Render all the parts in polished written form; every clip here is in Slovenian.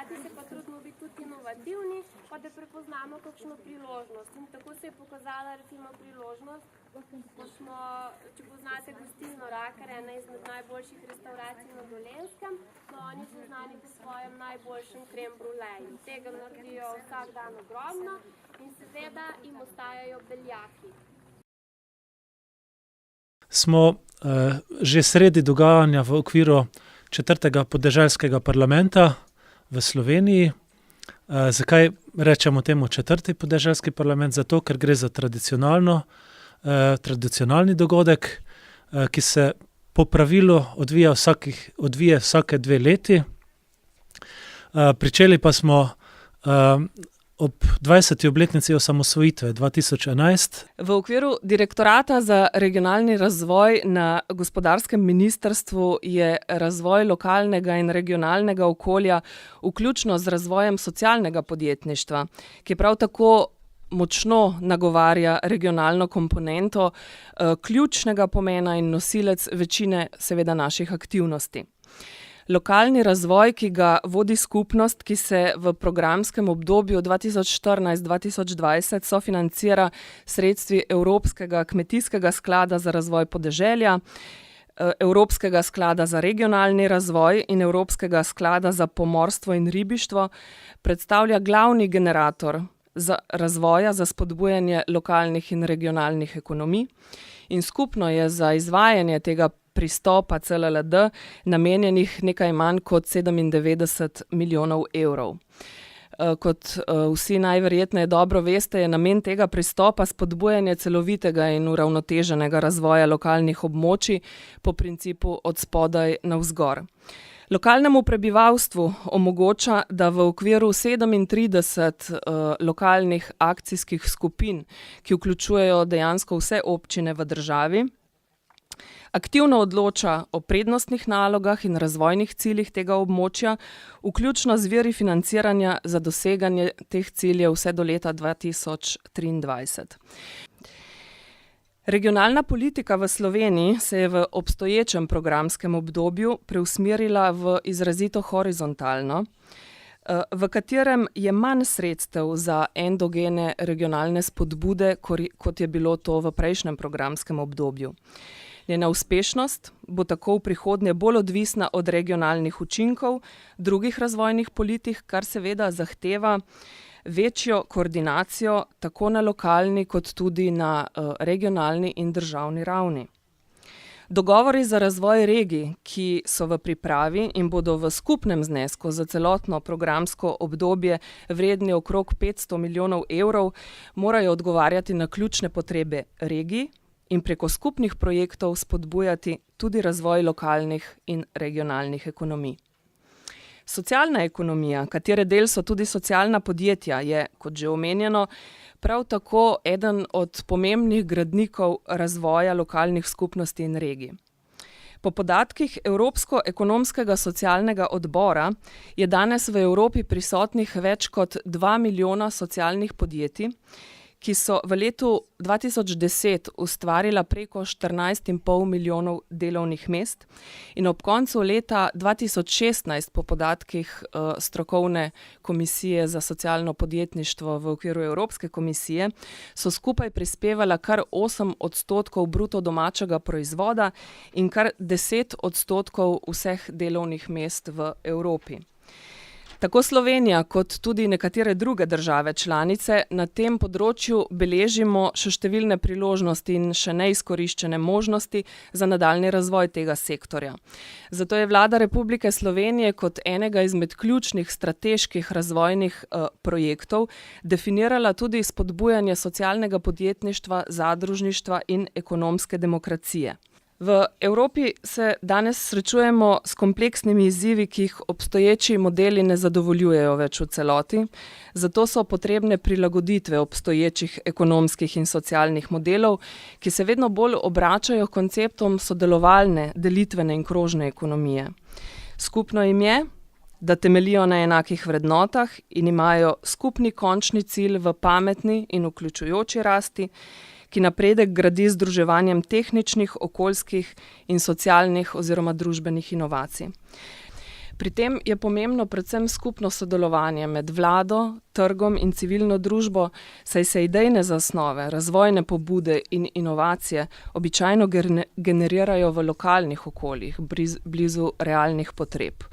hkrati se pa trudimo biti tudi inovativni, pa da prepoznamo kakšno priložnost. In tako se je pokazala recimo priložnost, ko smo, če poznate gostilno Rakar, ena izmed najboljših restauracij na Dolenjskem, no oni so znani po svojem najboljšem krem bruleju. Tega naredijo vsak dan ogromno in seveda jim ostajajo beljaki. Smo že sredi dogajanja v okviru 4. podeželskega parlamenta v Sloveniji. Zakaj rečemo temu 4. podeželski parlament? Zato, ker gre za tradicionalni dogodek, ki se po pravilu odvija vsake 2 leti. Pričeli pa smo ob 20. obletnici osamosvojitve 2011. V okviru Direktorata za regionalni razvoj na gospodarskem ministrstvu je razvoj lokalnega in regionalnega okolja, vključno z razvojem socialnega podjetništva, ki prav tako močno nagovarja regionalno komponento, ključnega pomena in nosilec večine seveda naših aktivnosti. Lokalni razvoj, ki ga vodi skupnost, ki se v programskem obdobju 2014-2020 sofinancira sredstvi Evropskega kmetijskega sklada za razvoj podeželja, Evropskega sklada za regionalni razvoj in Evropskega sklada za pomorstvo in ribištvo, predstavlja glavni generator razvoja za spodbujanje lokalnih in regionalnih ekonomij in skupno je za izvajanje tega pristopa CLLD namenjenih nekaj manj kot 97 milijonov evrov. Kot vsi najverjetneje dobro veste, je namen tega pristopa spodbujanje celovitega in uravnoteženega razvoja lokalnih območij po principu od spodaj navzgor. Lokalnemu prebivalstvu omogoča, da v okviru 37 lokalnih akcijskih skupin, ki vključujejo dejansko vse občine v državi, aktivno odloča o prednostnih nalogah in razvojnih ciljih tega območja, vključno z viri financiranja za doseganje teh ciljev vse do leta 2023. Regionalna politika v Sloveniji se je v obstoječem programskem obdobju preusmerila v izrazito horizontalno, v katerem je manj sredstev za endogene regionalne spodbude, kot je bilo to v prejšnjem programskem obdobju. Njena uspešnost bo tako v prihodnje bolj odvisna od regionalnih učinkov drugih razvojnih politik, kar seveda zahteva večjo koordinacijo tako na lokalni kot tudi na regionalni in državni ravni. Dogovori za razvoj regij, ki so v pripravi in bodo v skupnem znesku za celotno programsko obdobje vredni okrog 500 milijonov evrov, morajo odgovarjati na ključne potrebe regij in preko skupnih projektov spodbujati tudi razvoj lokalnih in regionalnih ekonomij. Socialna ekonomija, katere del so tudi socialna podjetja, je, kot že omenjeno, prav tako eden od pomembnih gradnikov razvoja lokalnih skupnosti in regij. Po podatkih Evropsko-ekonomskega socialnega odbora je danes v Evropi prisotnih več kot 2 milijona socialnih podjetij, ki so v letu 2010 ustvarila preko 14,5 milijonov delovnih mest in ob koncu leta 2016 po podatkih strokovne komisije za socialno podjetništvo v okviru Evropske komisije so skupaj prispevala kar 8% bruto domačega proizvoda in kar 10% vseh delovnih mest v Evropi. Tako Slovenija kot tudi nekatere druge države članice na tem področju beležimo še številne priložnosti in še neizkoriščene možnosti za nadaljnji razvoj tega sektorja. Zato je Vlada Republike Slovenije kot enega izmed ključnih strateških razvojnih projektov definirala tudi spodbujanje socialnega podjetništva, zadružništva in ekonomske demokracije. V Evropi se danes srečujemo s kompleksnimi izzivi, ki jih obstoječi modeli ne zadovoljujejo več v celoti, zato so potrebne prilagoditve obstoječih ekonomskih in socialnih modelov, ki se vedno bolj obračajo konceptom sodelovalne, delitvene in krožne ekonomije. Skupno jim je, da temeljijo na enakih vrednotah in imajo skupni končni cilj v pametni in vključujoči rasti, ki napredek gradi z združevanjem tehničnih, okoljskih in socialnih oziroma družbenih inovacij. Pri tem je pomembno predvsem skupno sodelovanje med vlado, trgom in civilno družbo, saj se idejne zasnove, razvojne pobude in inovacije običajno generirajo v lokalnih okoljih, blizu realnih potreb.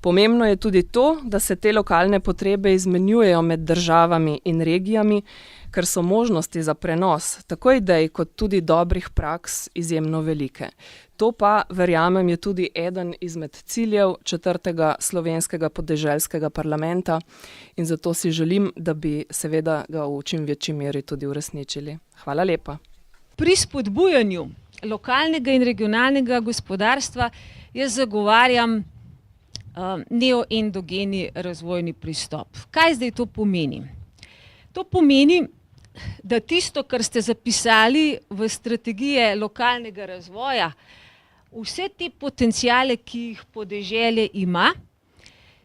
Pomembno je tudi to, da se te lokalne potrebe izmenjujejo med državami in regijami, ker so možnosti za prenos tako idej kot tudi dobrih praks izjemno velike. To pa, verjamem, je tudi eden izmed ciljev 4. slovenskega podeželskega parlamenta in zato si želim, da bi seveda ga v čim večji meri tudi uresničili. Hvala lepa. Pri spodbujanju lokalnega in regionalnega gospodarstva jaz zagovarjam neoendogeni razvojni pristop. Kaj zdaj to pomeni? To pomeni, da tisto, kar ste zapisali v strategije lokalnega razvoja, vse te potenciale, ki jih podeželje ima,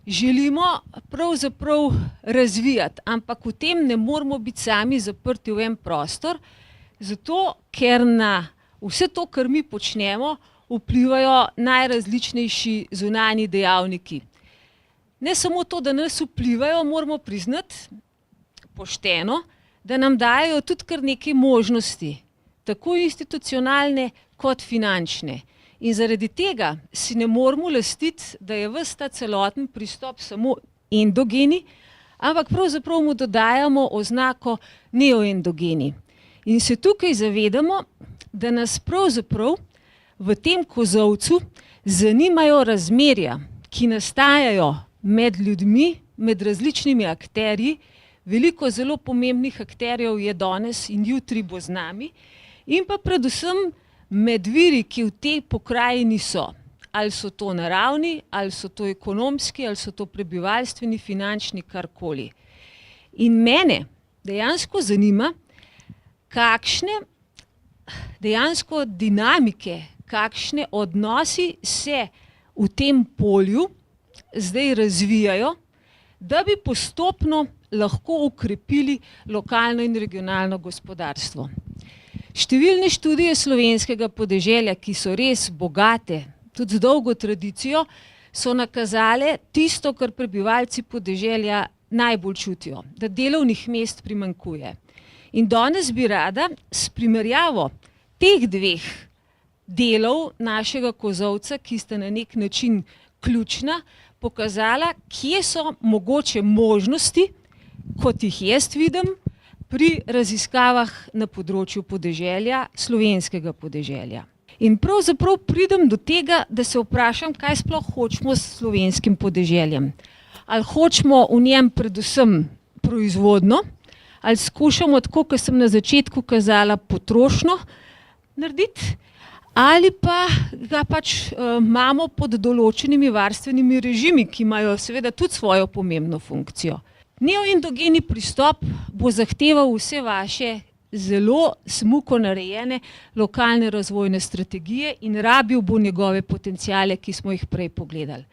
želimo pravzaprav razvijati, ampak v tem ne moramo biti sami zaprti v en prostor, zato ker na vse to, kar mi počnemo, vplivajo najrazličnejši zunanji dejavniki. Ne samo to, da nas vplivajo, moramo priznati pošteno, da nam dajo tudi kar nekaj možnosti, tako institucionalne kot finančne. In zaradi tega si ne moramo lastiti, da je ves ta celoten pristop samo endogeni, ampak pravzaprav mu dodajamo oznako neoendogeni. In se tukaj zavedamo, da nas pravzaprav v tem kozolcu zanimajo razmerja, ki nastajajo med ljudmi, med različnimi akterji. Veliko zelo pomembnih akterjev je danes in jutri bo z nami, in pa predvsem med viri, ki v tej pokrajini so. Ali so to naravni, ali so to ekonomski, ali so to prebivalstveni, finančni, karkoli. In mene dejansko zanima, kakšne dejansko dinamike, kakšne odnosi se v tem polju zdaj razvijajo, da bi postopno lahko ukrepili lokalno in regionalno gospodarstvo. Številne študije slovenskega podeželja, ki so res bogate, tudi z dolgo tradicijo, so nakazale tisto, kar prebivalci podeželja najbolj čutijo, da delovnih mest primanjkuje. In danes bi rada s primerjavo teh dveh delov našega kozolca, ki sta na nek način ključna, pokazala, kje so mogoče možnosti, kot jih jaz vidim, pri raziskavah na področju podeželja, slovenskega podeželja. In pravzaprav pridem do tega, da se vprašam, kaj sploh hočemo s slovenskim podeželjem. Ali hočemo v njem predvsem proizvodno, ali skušamo, tako kot sem na začetku kazala, potrošnjo narediti, ali pa ga pač imamo pod določenimi varstvenimi režimi, ki imajo seveda tudi svojo pomembno funkcijo. Neoendogeni pristop bo zahteval vse vaše zelo smuko narejene lokalne razvojne strategije in rabil bo njegove potenciale, ki smo jih prej pogledali.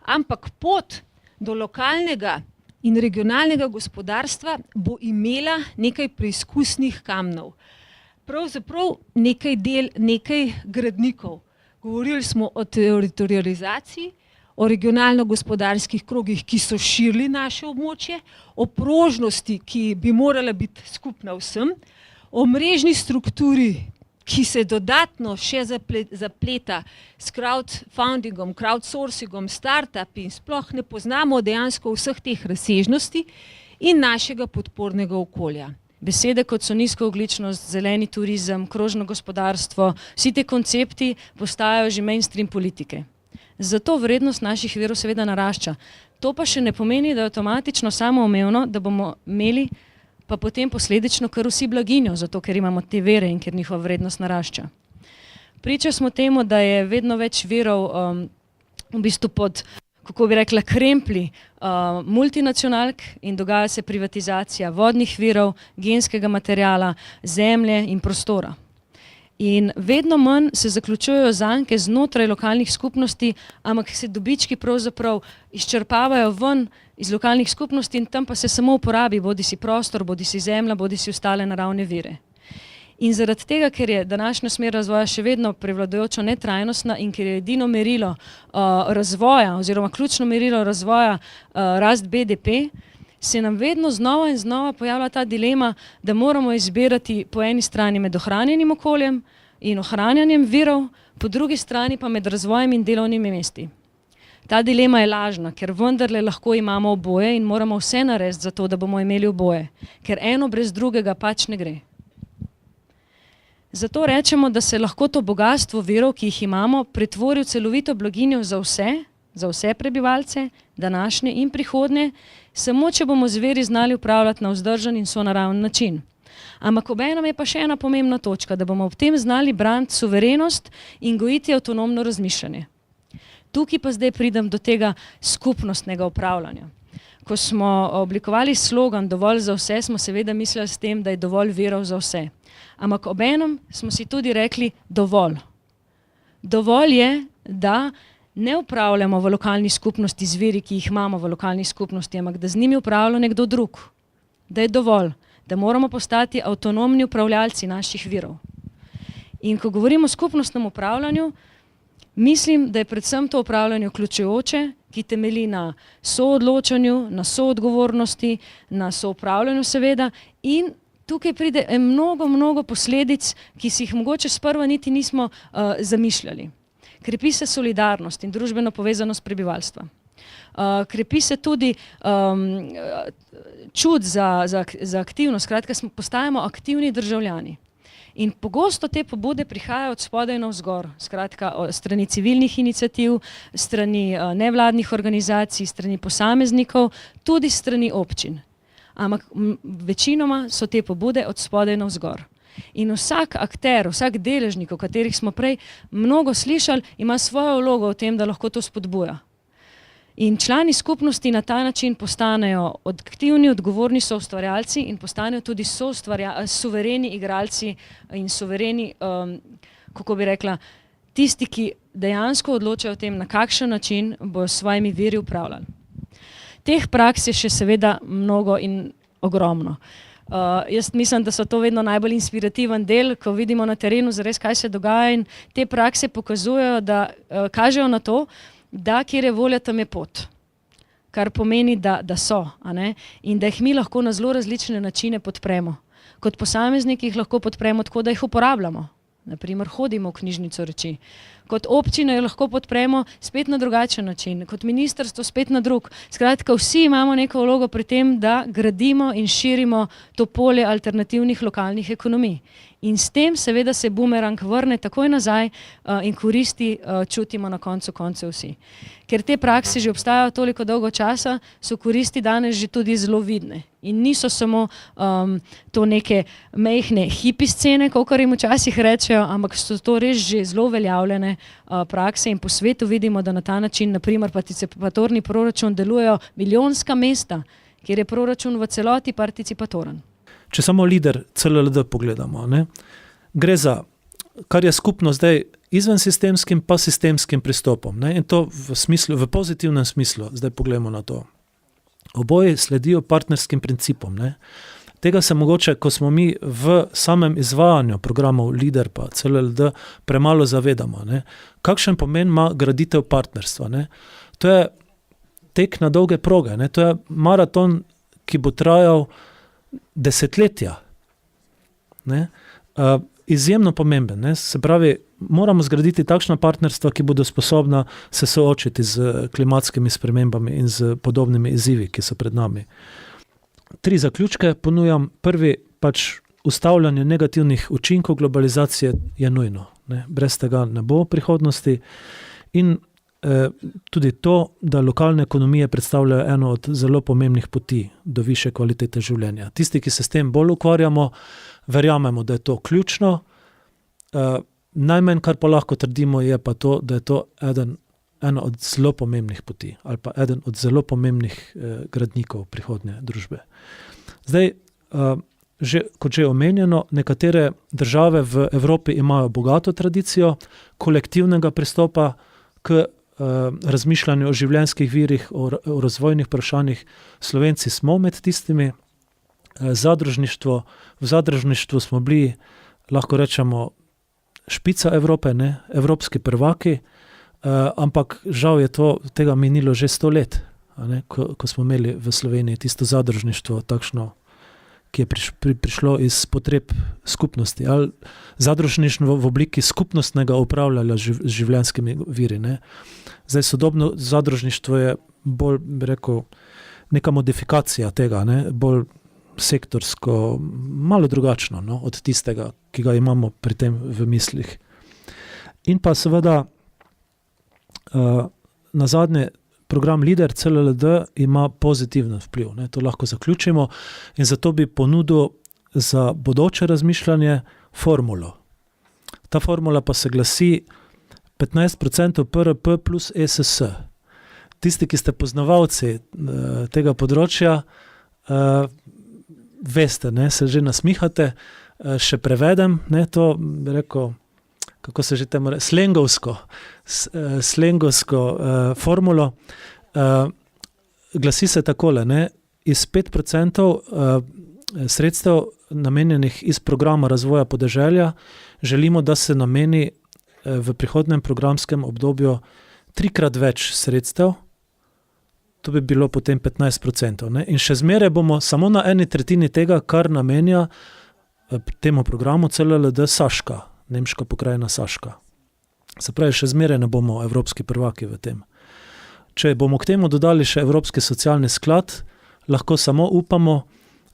Ampak pot do lokalnega in regionalnega gospodarstva bo imela nekaj preizkusnih kamnov. Pravzaprav nekaj del, nekaj gradnikov. Govorili smo o teritorializaciji, o regionalno-gospodarskih krogih, ki so širili naše območje, o prožnosti, ki bi morala biti skupna vsem, o mrežni strukturi, ki se dodatno še zapleta s crowdfundingom, crowdsourcingom, startupi in sploh ne poznamo dejansko vseh teh razsežnosti in našega podpornega okolja. Besede, kot so nizkoogljičnost, zeleni turizem, krožno gospodarstvo, vsi ti koncepti postajajo že mainstream politike. Zato vrednost naših virov seveda narašča. To pa še ne pomeni, da je avtomatično samoumevno, da bomo imeli pa potem posledično kar vsi blaginjo, zato ker imamo te vire in ker njihova vrednost narašča. Priča smo temu, da je vedno več virov v bistvu pod, kako bi rekla, kremplji multinacionalk in dogaja se privatizacija vodnih virov, genskega materiala, zemlje in prostora. In vedno manj se zaključujejo zanke znotraj lokalnih skupnosti, ampak se dobički pravzaprav izčrpavajo ven iz lokalnih skupnosti in tam pa se samo uporabi, bodi si prostor, bodi si zemlja, bodi si ostale naravne vire. In zaradi tega, ker je današnja smer razvoja še vedno prevladujočo netrajnostna in ker je edino merilo razvoja oziroma ključno merilo razvoja rast BDP, se nam vedno znova in znova pojavlja ta dilema, da moramo izbirati po eni strani med ohranjenim okoljem in ohranjanjem virov, po drugi strani pa med razvojem in delovnimi mesti. Ta dilema je lažna, ker vendarle lahko imamo oboje in moramo vse narediti za to, da bomo imeli oboje, ker eno brez drugega pač ne gre. Zato rečemo, da se lahko to bogastvo virov, ki jih imamo, pretvori v celovito blaginjo za vse prebivalce, današnje in prihodnje, samo če bomo z viri znali upravljati na vzdržen in sonaraven način. Ampak obenem je pa še ena pomembna točka, da bomo ob tem znali braniti suverenost in gojiti avtonomno razmišljanje. Tukaj pa zdaj pridem do tega skupnostnega upravljanja. Ko smo oblikovali slogan Dovolj za vse, smo seveda mislili s tem, da je dovolj virov za vse. Ampak obenem smo si tudi rekli dovolj. Dovolj je, da ne upravljamo v lokalni skupnosti z viri, ki jih imamo v lokalni skupnosti, ampak da z njimi upravlja nekdo drug. Da je dovolj, da moramo postati avtonomni upravljalci naših virov. In ko govorimo o skupnostnem upravljanju, mislim, da je predvsem to upravljanje vključujoče, ki temelji na soodločanju, na soodgovornosti, na soupravljanju seveda in tukaj pride mnogo posledic, ki si jih mogoče sprva niti nismo zamišljali. Krepi se solidarnost in družbeno povezanost prebivalstva. Krepi se tudi čut za aktivnost, skratka postajamo aktivni državljani. In pogosto te pobude prihajajo od spodaj navzgor, skratka strani civilnih iniciativ, strani nevladnih organizacij, strani posameznikov, tudi strani občin. Ampak večinoma so te pobude od spodaj navzgor. In vsak akter, vsak deležnik, o katerih smo prej mnogo slišali, ima svojo vlogo v tem, da lahko to spodbuja. In člani skupnosti na ta način postanejo aktivni, odgovorni soustvarjalci in postanejo tudi suvereni igralci in suvereni, kako bi rekla, tisti, ki dejansko odločajo o tem, na kakšen način bojo s svojimi viri upravljali. Teh praks je še seveda mnogo in ogromno. Jaz mislim, da so to vedno najbolj inspirativen del, ko vidimo na terenu zares, kaj se dogaja in te prakse pokazujejo, da kažejo na to, da kjer je volja, tam je pot. Kar pomeni, da so, a ne? In da jih mi lahko na zelo različne načine podpremo. Kot posamezniki jih lahko podpremo tako, da jih uporabljamo. Naprimer, hodimo v knjižnico reči. Kot občina jo lahko podpremo spet na drugačen način, kot ministrstvo spet na drug. Skratka, vsi imamo neko vlogo pri tem, da gradimo in širimo to polje alternativnih lokalnih ekonomij. In s tem seveda se bumerang vrne takoj nazaj in koristi čutimo na koncu koncev vsi. Ker te prakse že obstajajo toliko dolgo časa, so koristi danes že tudi zelo vidne. In niso samo to neke mehne hipi scene, kakor jim včasih rečejo, ampak so to res že zelo uveljavljene prakse in po svetu vidimo, da na ta način, naprimer participatorni proračun delujejo milijonska mesta, kjer je proračun v celoti participatoren. Če samo lider CLLD pogledamo, ne? Gre za, kar je skupno zdaj izven sistemskim pa sistemskim pristopom, ne? In to v pozitivnem smislu, zdaj pogledamo na to. Oboji sledijo partnerskim principom, ne? Tega se mogoče, ko smo mi v samem izvajanju programov LIDER pa CLLD premalo zavedamo, ne? Kakšen pomen ima graditev partnerstva, ne? To je tek na dolge proge, ne? To je maraton, ki bo trajal desetletja. Ne? Izjemno pomemben, ne? Se pravi, moramo zgraditi takšna partnerstva, ki bodo sposobna se soočiti z klimatskimi spremembami in z podobnimi izzivi, ki so pred nami. 3 zaključke ponujam. Prvi, pač ustavljanje negativnih učinkov globalizacije je nujno, ne? Brez tega ne bo prihodnosti. In tudi to, da lokalne ekonomije predstavljajo eno od zelo pomembnih poti do višje kvalitete življenja. Tisti, ki se s tem bolj ukvarjamo, verjamemo, da je to ključno. Najmanj, kar pa lahko trdimo, je pa to, da je to ena od zelo pomembnih poti ali pa eden od zelo pomembnih gradnikov prihodnje družbe. Zdaj, kot že omenjeno, nekatere države v Evropi imajo bogato tradicijo kolektivnega pristopa k razmišljanju o življenjskih virih, o razvojnih vprašanjih. Slovenci smo med tistimi. V zadružništvu smo bili lahko rečemo, špica Evrope, ne, evropski prvaki, ampak žal je tega minilo že 100 let, ne, ko smo imeli v Sloveniji tisto zadružništvo takšno, ki je prišlo iz potreb skupnosti, ali zadružništvo v obliki skupnostnega upravljanja z življenjskimi viri. Ne. Zdaj, sodobno zadružništvo je bolj, bi rekel, neka modifikacija tega, ne, bolj sektorsko, malo drugačno, no, od tistega, ki ga imamo pri tem v mislih. In pa seveda nazadnje program LIDER CLLD ima pozitiven vpliv, ne, to lahko zaključimo, in zato bi ponudil za bodoče razmišljanje formulo. Ta formula pa se glasi 15% PRP plus ESS. Tisti, ki ste poznavalci tega področja, veste, ne, se že nasmihate, še prevedem, ne, to bi rekel, kako se že temu slengovsko formulo. Glasi se takole, ne, iz 5% sredstev namenjenih iz programa razvoja podeželja želimo, da se nameni v prihodnem programskem obdobju 3-krat več sredstev, to bi bilo potem 15%. Ne? In še zmeraj bomo samo na 1/3 tega, kar namenja temu programu CLLD Saška, nemška pokrajina Saška. Se pravi, še zmeraj ne bomo evropski prvaki v tem. Če bomo k temu dodali še Evropski socialni sklad, lahko samo upamo,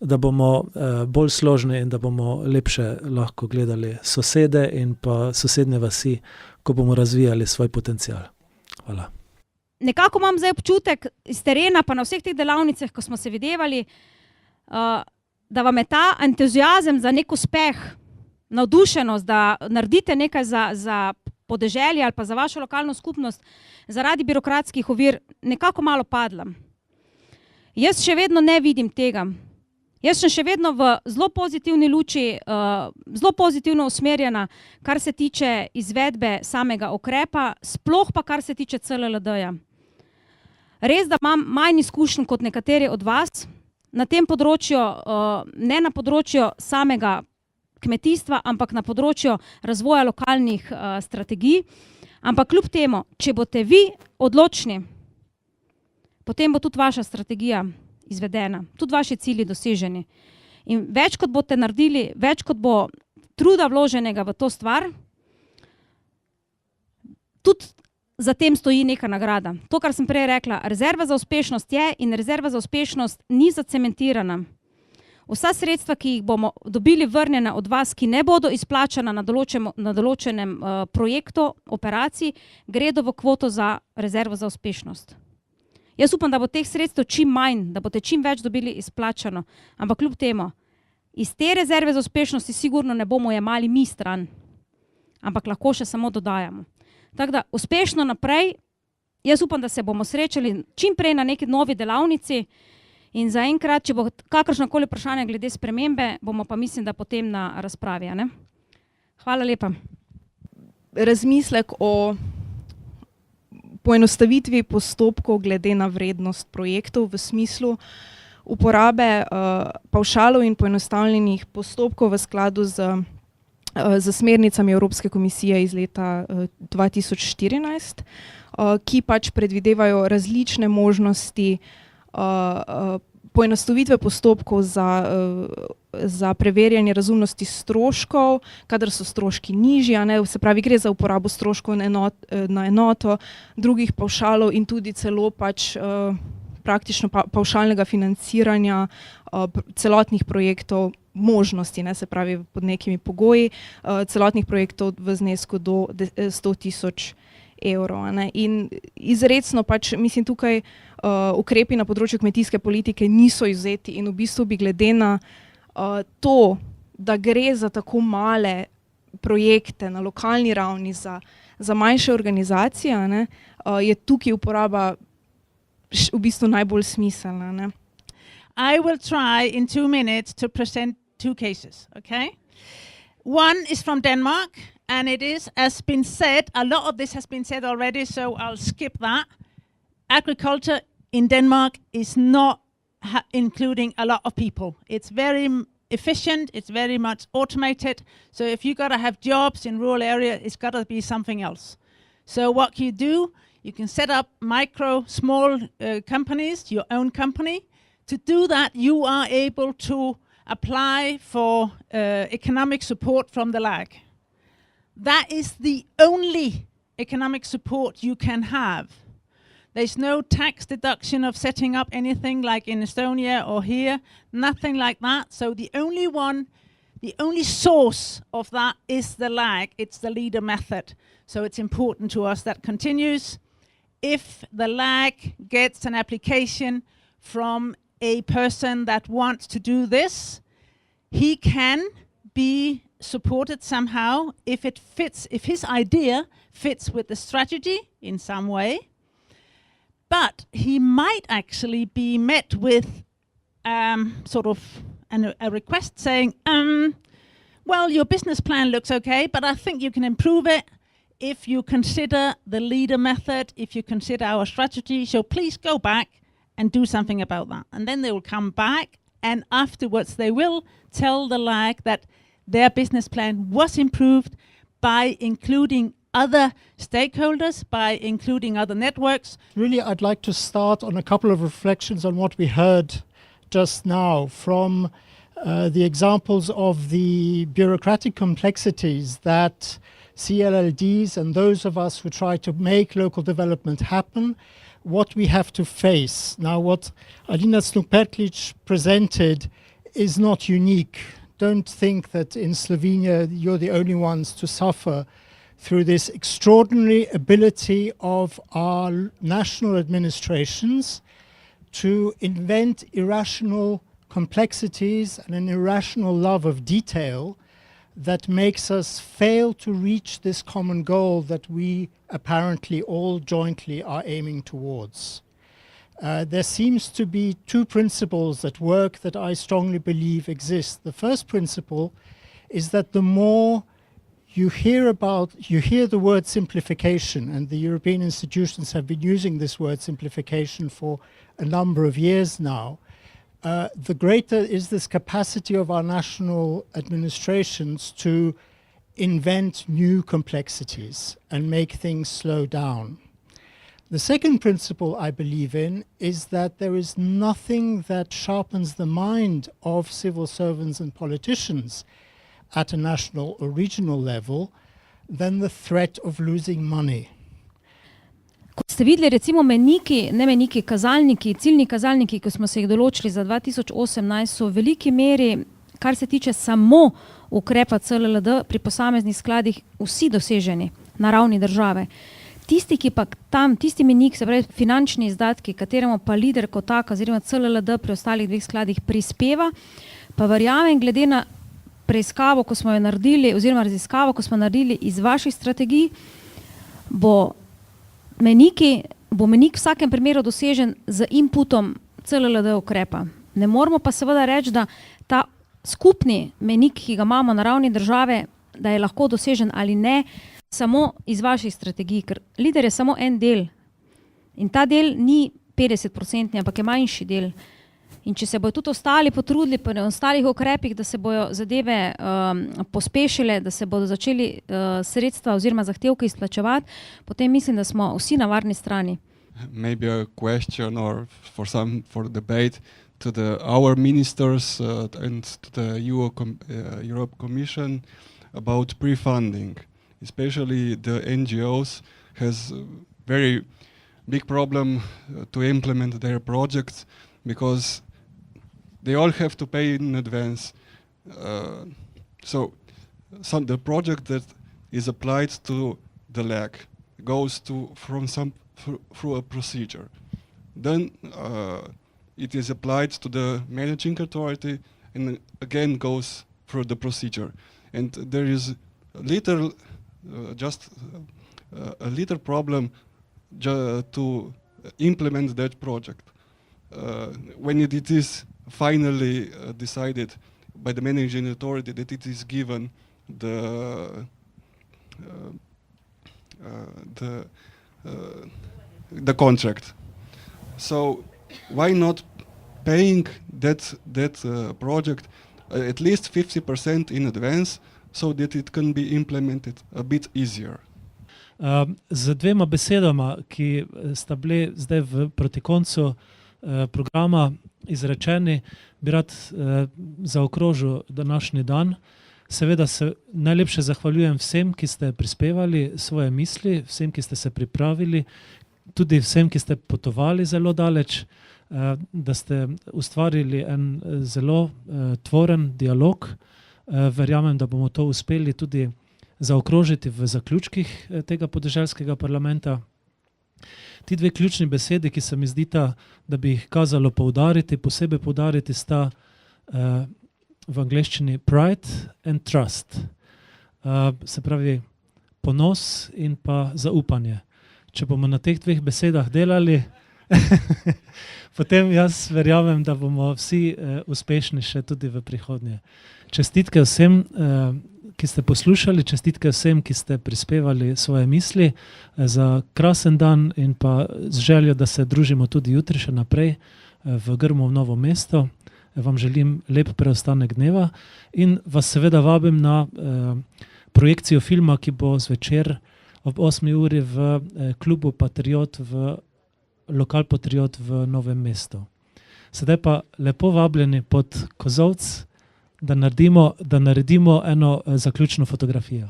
da bomo bolj složni in da bomo lepše lahko gledali sosede in pa sosednje vasi, ko bomo razvijali svoj potencial. Hvala. Nekako imam zdaj občutek iz terena, pa na vseh teh delavnicah, ko smo se videvali, da vam je ta entuziazem za nek uspeh, navdušenost, da naredite nekaj za podeželje ali pa za vašo lokalno skupnost zaradi birokratskih ovir, nekako malo padla. Jaz še vedno ne vidim tega. Jaz sem še vedno v zelo pozitivni luči, zelo pozitivno usmerjena, kar se tiče izvedbe samega ukrepa, sploh pa kar se tiče CLLD-ja. Res, da imam manj izkušenj kot nekateri od vas na tem področju, ne na področju samega kmetijstva, ampak na področju razvoja lokalnih strategij. Ampak kljub temu, če boste vi odločni, potem bo tudi vaša strategija izvedena, tudi vaši cilji doseženi. In več kot boste naredili, več kot bo truda vloženega v to stvar, tudi za tem stoji neka nagrada. To, kar sem prej rekla, rezerva za uspešnost je in rezerva za uspešnost ni zacementirana. Vsa sredstva, ki jih bomo dobili vrnjena od vas, ki ne bodo izplačana na določenem projektu, operaciji, gredo v kvoto za rezervo za uspešnost. Jaz upam, da bo teh sredstev čim manj, da boste čim več dobili izplačano, ampak kljub temu, iz te rezerve za uspešnosti sigurno ne bomo jemali mi stran, ampak lahko še samo dodajamo. Tako da uspešno naprej, jaz upam, da se bomo srečali čim prej na neki novi delavnici in zaenkrat, če bo kakršnokoli vprašanje glede spremembe, bomo pa mislim, da potem na razpravi. Ne? Hvala lepa. Razmislek o poenostavitvi postopkov glede na vrednost projektov v smislu uporabe pavšalov in poenostavljenih postopkov v skladu z smernicami Evropske komisije iz leta 2014, ki pač predvidevajo različne možnosti poenostavitve postopkov za preverjanje razumnosti stroškov, kadar so stroški nižji, se pravi, gre za uporabo stroškov na enoto, drugih pavšalov in tudi celo pač praktično pavšalnega financiranja celotnih projektov, možnosti, se pravi pod nekimi pogoji, celotnih projektov v znesku do 100.000 evrov. In izrecno pač, mislim, tukaj ukrepi na področju kmetijske politike niso izvzeti in v bistvu bi glede na to, da gre za tako male projekte na lokalni ravni za manjše organizacije, je tukaj uporaba v bistvu najbolj smiselna. I will try in 2 minutes to present 2 cases, okay? One is from Denmark, and it is, as been said, a lot of this has been said already, so I'll skip that. Agriculture in Denmark is not including a lot of people. It's very efficient, it's very much automated. So if you gotta have jobs in rural area, it's gotta be something else. So what you do, you can set up small companies, your own company. To do that, you are able to apply for economic support from the LAG. That is the only economic support you can have. There's no tax deduction of setting up anything like in Estonia or here, nothing like that. So the only source of that is the LAG, it's the leader method. So it's important to us that continues. If the LAG gets an application from a person that wants to do this, he can be supported somehow if it fits, if his idea fits with the strategy in some way. But he might actually be met with sort of a request saying, well, your business plan looks okay, but I think you can improve it if you consider the leader method, if you consider our strategy. So please go back and do something about that. And then they will come back, and afterwards they will tell the LAG that their business plan was improved by including other stakeholders, by including other networks. Really, I'd like to start on a couple of reflections on what we heard just now from the examples of the bureaucratic complexities that CLLDs and those of us who try to make local development happen, what we have to face. Now, what Alina Snuk-Pertlić presented is not unique. Don't think that in Slovenia you're the only ones to suffer through this extraordinary ability of our national administrations to invent irrational complexities and an irrational love of detail that makes us fail to reach this common goal that we apparently all jointly are aiming towards. There seems to be two principles at work that I strongly believe exist. The first principle is that the more you hear the word simplification, and the European institutions have been using this word simplification for a number of years now, the greater is this capacity of our national administrations to invent new complexities and make things slow down. The second principle I believe in is that there is nothing that sharpens the mind of civil servants and politicians at a national or regional level than the threat of losing money. Kot ste videli, recimo kazalniki, ciljni kazalniki, ki smo se jih določili za 2018, so v veliki meri, kar se tiče samo ukrepa CLLD pri posameznih skladih, vsi doseženi na ravni države. Tisti, ki pa tam, tisti menik, se pravi finančni izdatki, kateremu pa lider kot tak, oziroma CLLD pri ostalih dveh skladih prispeva, pa verjamem, glede na preiskavo, ko smo jo naredili, oziroma raziskavo, ko smo naredili iz vaših strategij, bo menik v vsakem primeru dosežen z inputom CLLD ukrepa. Ne moramo pa seveda reči, da ta skupni menik, ki ga imamo na ravni države, da je lahko dosežen ali ne, samo iz vaših strategij, ker lider je samo en del. In ta del ni 50%, ampak je manjši del. In če se bodo tudi ostali potrudili po ostalih ukrepih, da se bodo zadeve pospešile, da se bodo začeli sredstva oziroma zahtevke izplačevati, potem mislim, da smo vsi na varni strani. Maybe a question or for debate to our ministers and to the Europe Commission about pre-funding. Especially the NGOs has a very big problem to implement their projects because they all have to pay in advance. So the project that is applied to the LAG goes through a procedure. Then it is applied to the managing authority and again goes through the procedure. And there is just a little problem to implement that project. When it is finally decided by the managing authority that it is given the contract. So why not paying that project at least 50% in advance, so that it can be implemented a bit easier. Z dvema besedama, ki sta bili zdaj proti koncu programa izrečeni, bi rad zaokrožil današnji dan. Seveda se najlepše zahvaljujem vsem, ki ste prispevali svoje misli, vsem, ki ste se pripravili, tudi vsem, ki ste potovali zelo daleč, da ste ustvarili en zelo tvoren dialog. Verjamem, da bomo to uspeli tudi zaokrožiti v zaključkih tega podeželskega parlamenta. Ti dve ključni besedi, ki se mi zdita, da bi jih kazalo poudariti, posebej poudariti, sta v angleščini pride and trust. Se pravi ponos in pa zaupanje. Če bomo na teh dveh besedah delali, potem jaz verjamem, da bomo vsi uspešni še tudi v prihodnje. Čestitke vsem, ki ste poslušali, čestitke vsem, ki ste prispevali svoje misli za krasen dan in pa z željo, da se družimo tudi jutri še naprej v Grmu v Novo mesto. Vam želim lep preostanek dneva in vas seveda vabim na projekcijo filma, ki bo zvečer ob 8. uri v klubu Patriot v Lokal Patriot v Novem mestu. Sedaj pa lepo vabljeni pod kozolc, da naredimo eno zaključno fotografijo.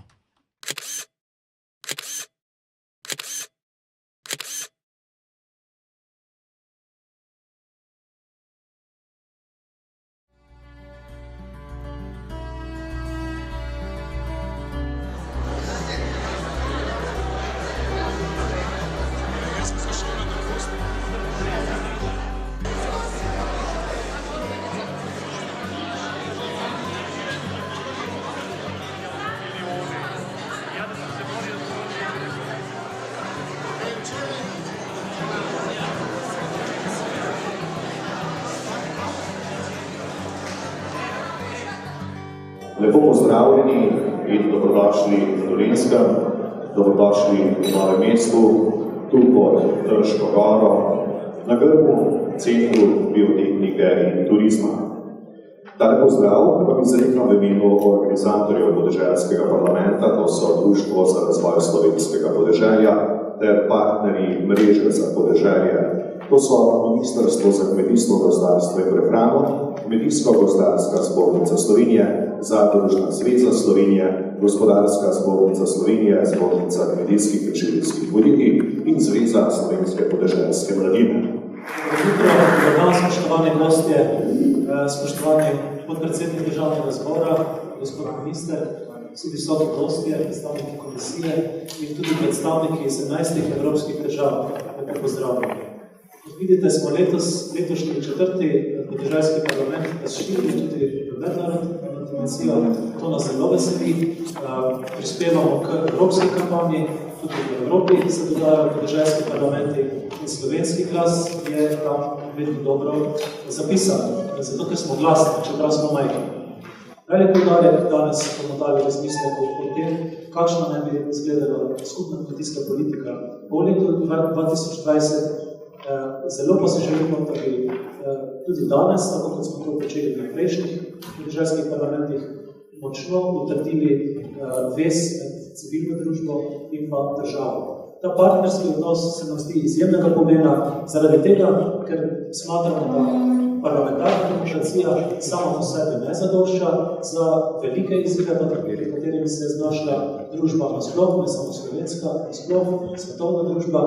Lepo pozdravljeni in dobrodošli v Dolenjskem, dobrodošli v Novem mestu, tu pod Trško goro, na Grmu, Centru biotehnike in turizma. Tale pozdrav pa bi zarekal v imenu organizatorjev podeželskega parlamenta, to so Društvo za razvoj slovenskega podeželja ter partnerji mreže za podeželje. To so Ministrstvo za kmetijstvo, gozdarstvo in prehrano, Kmetijsko-gozdarska zbornica Slovenije, Zadružna zveza Slovenije, Gospodarska zbornica Slovenije, Zbornica kmetijskih in živilskih podjetij in Zveza slovenske podeželske mladine. Dobro dan, spoštovani gostje, spoštovani podpredsednik državnega zbora, gospod minister, vsi visoki gostje, predstavniki komisije in tudi predstavniki iz 11 evropskih držav. Lepo pozdravljeni. Vidite, smo letošnji 4. podeželski parlament razširili tudi v mednarodno dimenzijo. To nas zelo veseli. Prispevamo k evropski kampanji, tudi v Evropi se dogajajo podeželski parlamenti in slovenski glas je tam vedno dobro zapisan, zato ker smo glasni, čeprav smo majhni. Velik poudarek danes bomo dali razmislek o tem, kakšna naj bi izgledala skupna kmetijska politika po letu 2020. Zelo pa se želimo, da bi tudi danes, tako kot smo to počeli na prejšnjih podeželskih parlamentih, močno utrdili vez med civilno družbo in pa državo. Ta partnerski odnos se nam zdi izjemnega pomena zaradi tega, ker smatramo, da parlamentarna demokracija sama po sebi ne zadošča za velike izzive, pri katerimi se je znašla družba nasploh, ne samo slovenska, nasploh, svetovna družba,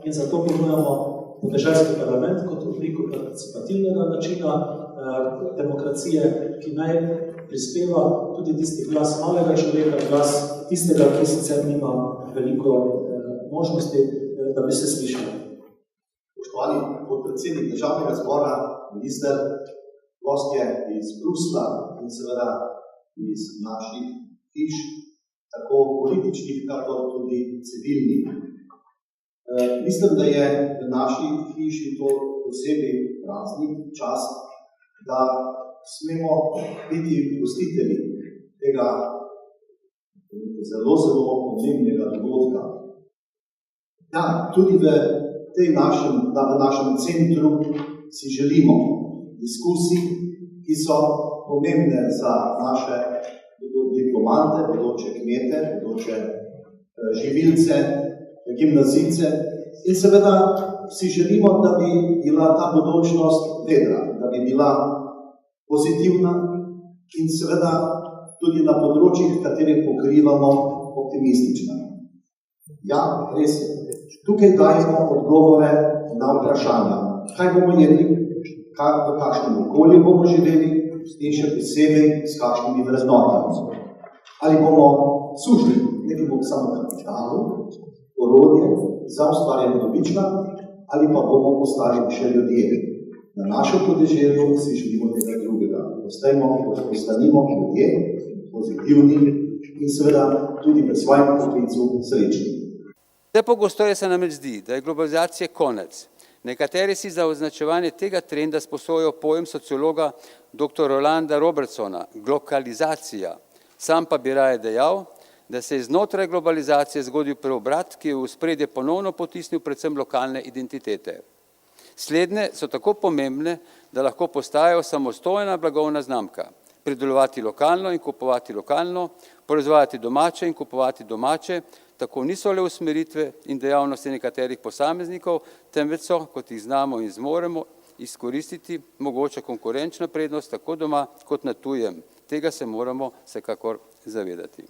in zato ponujamo podeželski parlament kot obliko participativnega načina demokracije, ki naj prispeva tudi tisti glas malega človeka, glas tistega, ki sicer nima veliko možnosti, da bi se slišali. Spoštovani podpredsednik državnega zbora, minister, gostje iz Brusla in seveda iz naših hiš, tako političnih, kakor tudi civilnih. Mislim, da je v naši hiši to posebej praznik, čas, da smemo biti gostitelji tega zelo, zelo pomembnega dogodka. Ja, tudi v našem centru si želimo diskusij, ki so pomembne za naše diplomante, bodoče kmete, bodoče živilce, gimnazijce in seveda si želimo, da bi bila ta bodočnost vedra, da bi bila pozitivna in seveda tudi na področjih, katere pokrivamo, optimistična. Ja, res je. Tukaj dajemo odgovore na vprašanja. Kaj bomo jedli, v kakšnem okolju bomo živeli in še posebej s kakšnimi vrednotami. Ali bomo sužili nekemu samo kapitalu, orodje za ustvarjanje dobička, ali pa bomo ostali še ljudje. Na našem podeželju si želimo nekaj drugega. Ostanimo ljudje, pozitivni in seveda tudi v svojem poklicu srečni. Vse pogosteje se namreč zdi, da je globalizacija konec. Nekateri si za označevanje tega trenda sposojajo pojem sociologa dr. Rolanda Robertsona, glokalizacija. Sam pa bi raje dejal, da se je znotraj globalizacije zgodil preobrat, ki je v ospredje ponovno potisnil predvsem lokalne identitete. Slednje so tako pomembne, da lahko postajajo samostojna blagovna znamka. Pridelovati lokalno in kupovati lokalno, proizvajati domače in kupovati domače, tako niso le usmeritve in dejavnosti nekaterih posameznikov, temveč so, kot jih znamo in zmoremo, izkoristiti mogoča konkurenčna prednost tako doma kot na tujem. Tega se moramo vsekakor zavedati.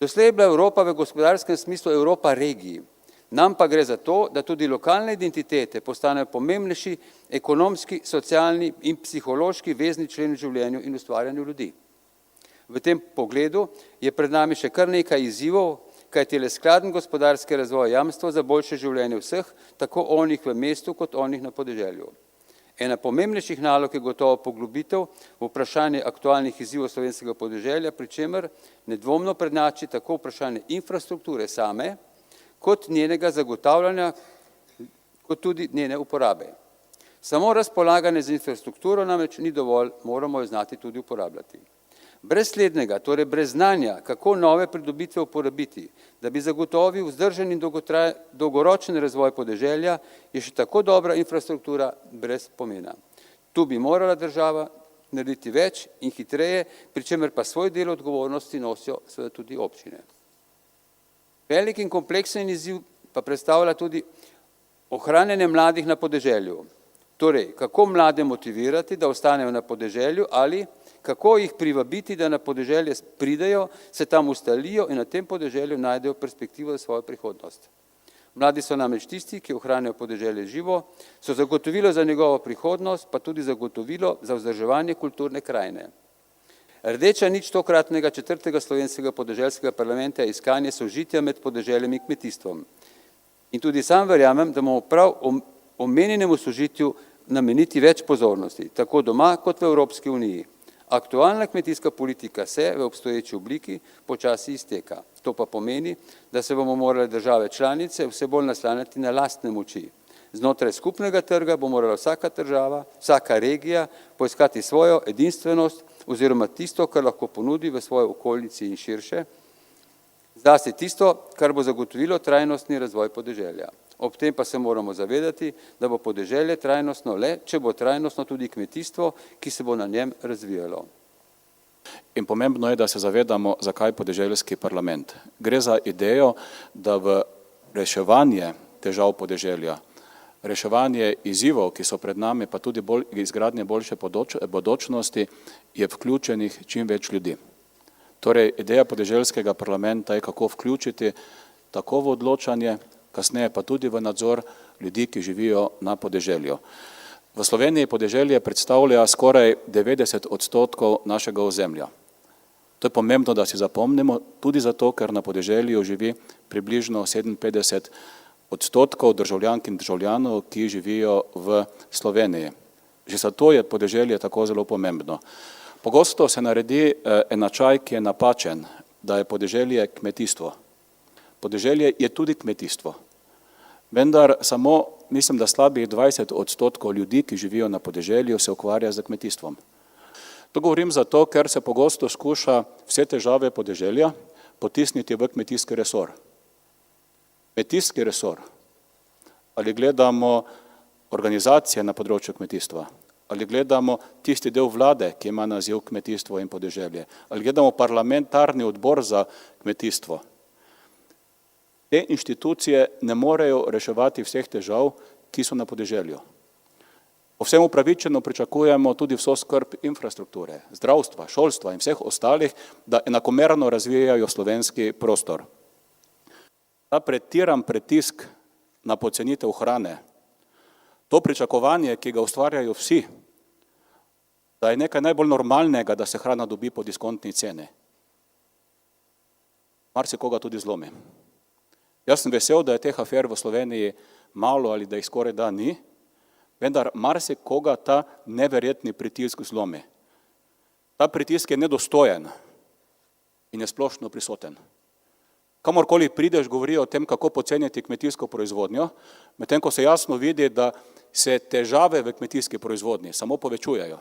Doslej je bila Evropa v gospodarskem smislu Evropa regiji. Nam pa gre za to, da tudi lokalne identitete postanejo pomembnejši ekonomski, socialni in psihološki vezni člen v življenju in ustvarjanju ljudi. V tem pogledu je pred nami še kar nekaj izzivov, kajti le skladen gospodarski razvoj jamstvo za boljše življenje vseh, tako onih v mestu kot onih na podeželju. Ena pomembnejših nalog je gotovo poglobitev v vprašanje aktualnih izzivov slovenskega podeželja, pri čemer nedvomno prednjači tako vprašanje infrastrukture same, kot njenega zagotavljanja, kot tudi njene uporabe. Samo razpolaganje z infrastrukturo namreč ni dovolj, moramo jo znati tudi uporabljati. Brez slednjega, torej brez znanja, kako nove pridobitve uporabiti, da bi zagotovil vzdržen in dolgoročen razvoj podeželja, je še tako dobra infrastruktura brez pomena. Tu bi morala država narediti več in hitreje, pri čemer pa svoj del odgovornosti nosijo seveda tudi občine. Velik in kompleksen izziv pa predstavlja tudi ohranjanje mladih na podeželju. Torej, kako mlade motivirati, da ostanejo na podeželju ali kako jih privabiti, da na podeželje pridejo, se tam ustalijo in na tem podeželju najdejo perspektivo za svojo prihodnost. Mladi so namreč tisti, ki ohranjajo podeželje živo, so zagotovilo za njegovo prihodnost, pa tudi zagotovilo za vzdrževanje kulturne krajine. Rdeča nič tokratnega 4. slovenskega podeželskega parlamenta je iskanje sožitja med podeželjem in kmetijstvom. In tudi sam verjamem, da bomo prav omenjenemu sožitju nameniti več pozornosti, tako doma kot v Evropski uniji. Aktualna kmetijska politika se v obstoječi obliki počasi izteka. To pa pomeni, da se bomo morali države članice vse bolj naslanjati na lastne moči. Znotraj skupnega trga bo morala vsaka država, vsaka regija poiskati svojo edinstvenost oziroma tisto, kar lahko ponudi v svoji okolici in širše, zlasti tisto, kar bo zagotovilo trajnostni razvoj podeželja. Ob tem pa se moramo zavedati, da bo podeželje trajnostno le, če bo trajnostno tudi kmetijstvo, ki se bo na njem razvijalo. In pomembno je, da se zavedamo, zakaj podeželjski parlament. Gre za idejo, da v reševanje težav podeželja, reševanje izzivov, ki so pred nami, pa tudi izgradnje boljše bodočnosti, je vključenih čim več ljudi. Torej, ideja podeželjskega parlamenta je, kako vključiti tako v odločanje, kasneje pa tudi v nadzor ljudi, ki živijo na podeželju. V Sloveniji podeželje predstavlja skoraj 90% našega ozemlja. To je pomembno, da si zapomnimo, tudi zato, ker na podeželju živi približno 57% državljank in državljanov, ki živijo v Sloveniji. Že zato je podeželje tako zelo pomembno. Pogosto se naredi enačaj, ki je napačen, da je podeželje kmetijstvo. Podeželje je tudi kmetijstvo. Vendar samo, mislim, da slabih 20% ljudi, ki živijo na podeželju, se ukvarja z kmetijstvom. To govorim zato, ker se pogosto skuša vse težave podeželja potisniti v kmetijski resor. Kmetijski resor. Ali gledamo organizacije na področju kmetijstva, ali gledamo tisti del vlade, ki ima naziv kmetijstvo in podeželje, ali gledamo parlamentarni odbor za kmetijstvo. Te inštitucije ne morejo reševati vseh težav, ki so na podeželju. Povsem upravičeno pričakujemo tudi vso skrb infrastrukture, zdravstva, šolstva in vseh ostalih, da enakomerno razvijajo slovenski prostor. Ta pretiran pritisk na pocenitev hrane, to pričakovanje, ki ga ustvarjajo vsi, da je nekaj najbolj normalnega, da se hrana dobi po diskontni ceni, marsikoga tudi zlomi. Jaz sem vesel, da je teh afer v Sloveniji malo ali da jih skoraj da ni, vendar marsikoga ta neverjetni pritisk zlomi. Ta pritisk je nedostojen in je splošno prisoten. Kamorkoli prideš, govorijo o tem, kako poceniti kmetijsko proizvodnjo, medtem ko se jasno vidi, da se težave v kmetijski proizvodnji samo povečujejo.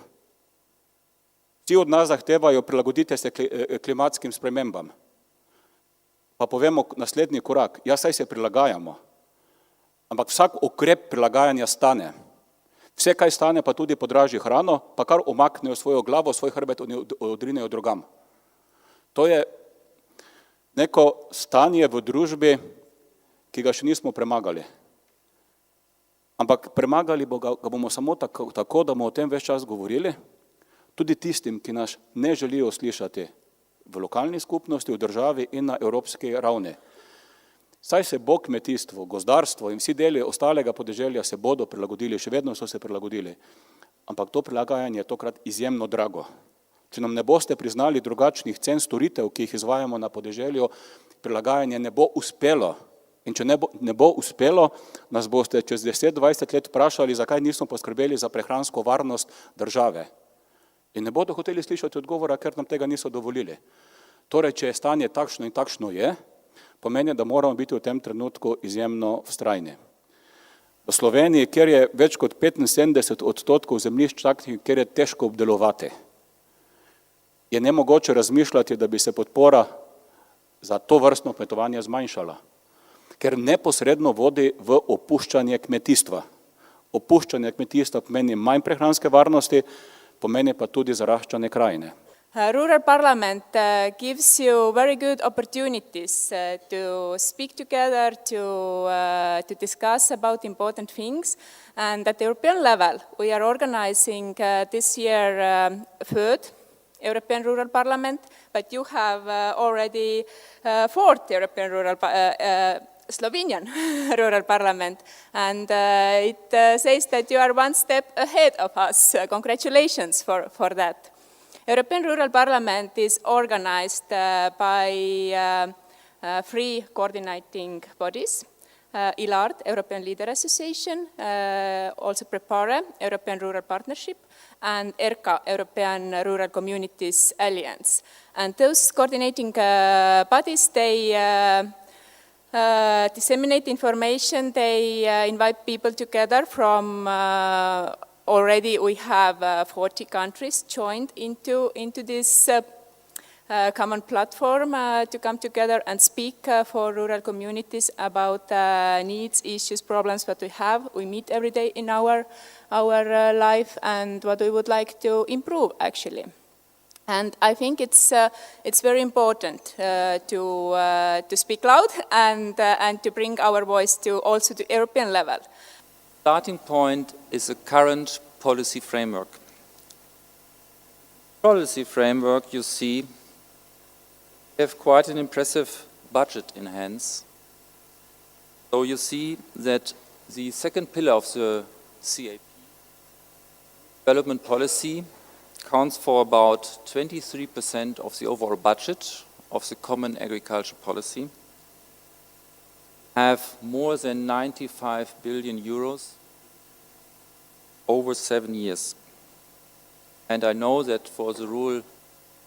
Vsi od nas zahtevajo prilagoditi se klimatskim spremembam. Pa povemo naslednji korak, ja, saj se prilagajamo, ampak vsak ukrep prilagajanja stane. Vse, kaj stane, pa tudi podraži hrano, pa kar umaknejo svojo glavo, svoj hrbet odrinejo drugam. To je neko stanje v družbi, ki ga še nismo premagali. Ampak premagali ga bomo samo tako, da bomo o tem ves čas govorili, tudi tistim, ki nas ne želijo slišati v lokalni skupnosti, v državi in na evropski ravni. Saj se bo kmetijstvo, gozdarstvo in vsi deli ostalega podeželja se bodo prilagodili, še vedno so se prilagodili, ampak to prilagajanje je tokrat izjemno drago. Če nam ne boste priznali drugačnih cen storitev, ki jih izvajamo na podeželju, prilagajanje ne bo uspelo. In če ne bo uspelo, nas boste čez 10-20 let vprašali, zakaj nismo poskrbeli za prehransko varnost države. In ne bodo hoteli slišati odgovora, ker nam tega niso dovolili. Torej, če je stanje takšno in takšno je, pomeni, da moramo biti v tem trenutku izjemno vztrajni. V Sloveniji, kjer je več kot 75% zemljišč takšnih, kjer je težko obdelovati, je nemogoče razmišljati, da bi se podpora za to vrstno kmetovanje zmanjšala, ker neposredno vodi v opuščanje kmetijstva. Opuščanje kmetijstva pomeni manj prehranske varnosti, pomeni pa tudi zaraščanje krajine. Rural Parliament gives you very good opportunities to speak together, to discuss about important things. And at the European level, we are organizing this year third European Rural Parliament, but you have already fourth European Rural Slovenian Rural Parliament, and it says that you are one step ahead of us. Congratulations for that. European Rural Parliament is organized by three coordinating bodies, ILARD, European Leader Association, also Prepare, European Rural Partnership, and ERCA, European Rural Communities Alliance. And those coordinating bodies, they disseminate information, they invite people together from already we have 40 countries joined into this common platform to come together and speak for rural communities about needs, issues, problems that we have. We meet every day in our life and what we would like to improve actually. And I think it's very important to speak loud and to bring our voice also to European level. Starting point is the current policy framework. Policy framework, you see, we have quite an impressive budget in hands. So you see that the second pillar of the CAP, development policy, counts for about 23% of the overall budget of the common agriculture policy. Have more than 95 billion euros over 7 years. And I know that for the rural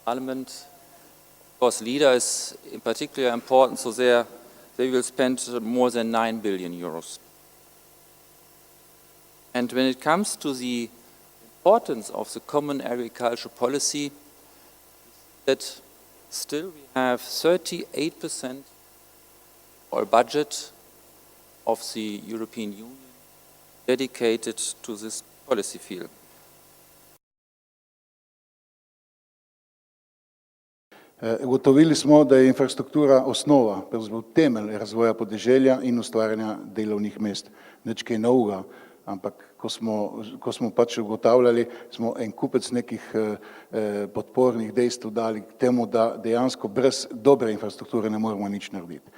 parliament, of course, leader is in particular important, so they will spend more than 9 billion euros. And when it comes to the importance of the common agriculture policy, that still we have 38% or budget of the European Union dedicated to this policy field. Ugotovili smo, da je infrastruktura osnova, pravzaprav temelj razvoja podeželja in ustvarjanja delovnih mest. Nič kaj novega, ampak ko smo pač ugotavljali, smo en kupec nekih podpornih dejstev dali k temu, da dejansko brez dobre infrastrukture ne moremo nič narediti.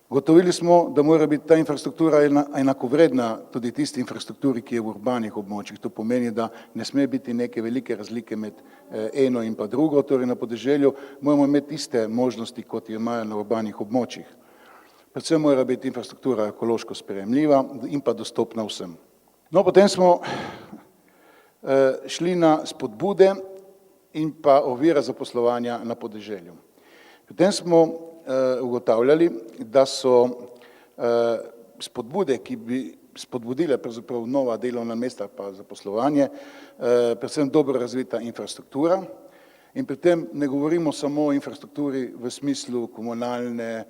Ugotovili smo, da mora biti ta infrastruktura enakovredna tudi tisti infrastrukturi, ki je v urbanih območjih. To pomeni, da ne sme biti neke velike razlike med eno in pa drugo, torej na podeželju moramo imeti iste možnosti, kot jo imajo na urbanih območjih. Predvsem mora biti infrastruktura ekološko sprejemljiva in pa dostopna vsem. No, potem smo šli na spodbude in pa ovire zaposlovanja na podeželju. Potem smo ugotavljali, da so spodbude, ki bi spodbudile pravzaprav nova delovna mesta pa zaposlovanje, predvsem dobro razvita infrastruktura. In pri tem ne govorimo samo o infrastrukturi v smislu komunalne,